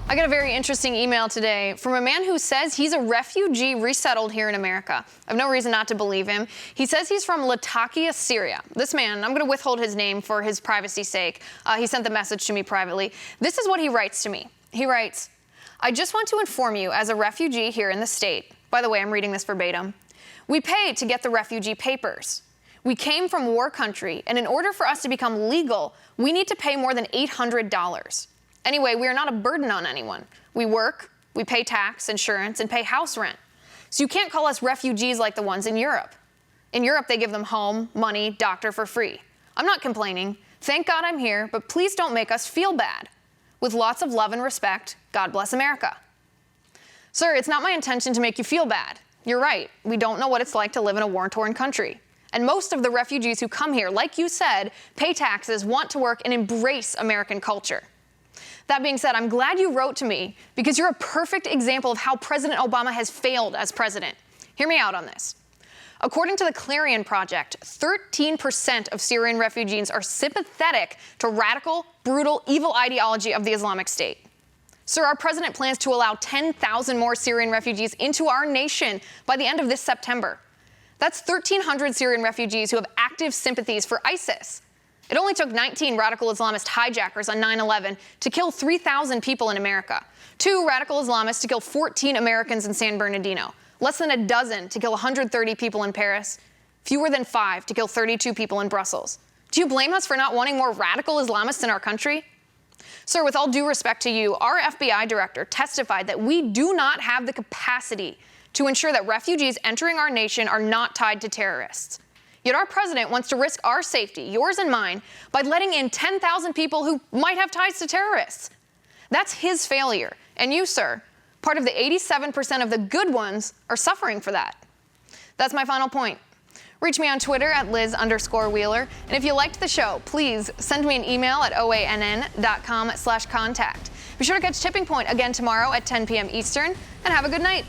I got a very interesting email today from a man who says he's a refugee resettled here in America. I have no reason not to believe him. He says he's from Latakia, Syria. This man, I'm going to withhold his name for his privacy's sake. He sent the message to me privately. This is what he writes to me. He writes, "I just want to inform you as a refugee here in the state." By the way, I'm reading this verbatim. "We pay to get the refugee papers. We came from war country, and in order for us to become legal, we need to pay more than $800. Anyway, we are not a burden on anyone. We work, we pay tax, insurance, and pay house rent. So you can't call us refugees like the ones in Europe. In Europe, they give them home, money, doctor for free. I'm not complaining. Thank God I'm here, but please don't make us feel bad. With lots of love and respect, God bless America." Sir, it's not my intention to make you feel bad. You're right. We don't know what it's like to live in a war-torn country. And most of the refugees who come here, like you said, pay taxes, want to work, and embrace American culture. That being said, I'm glad you wrote to me because you're a perfect example of how President Obama has failed as president. Hear me out on this. According to the Clarion Project, 13% of Syrian refugees are sympathetic to radical, brutal, evil ideology of the Islamic State. Sir, our president plans to allow 10,000 more Syrian refugees into our nation by the end of this September. That's 1,300 Syrian refugees who have active sympathies for ISIS. It only took 19 radical Islamist hijackers on 9/11 to kill 3,000 people in America, 2 radical Islamists to kill 14 Americans in San Bernardino, less than a dozen to kill 130 people in Paris, fewer than 5 to kill 32 people in Brussels. Do you blame us for not wanting more radical Islamists in our country? Sir, with all due respect to you, our FBI director testified that we do not have the capacity to ensure that refugees entering our nation are not tied to terrorists. Yet our president wants to risk our safety, yours and mine, by letting in 10,000 people who might have ties to terrorists. That's his failure. And you, sir, part of the 87% of the good ones, are suffering for that. That's my final point. Reach me on Twitter at Liz_Wheeler. And if you liked the show, please send me an email at oann.com/contact. Be sure to catch Tipping Point again tomorrow at 10 p.m. Eastern, and have a good night.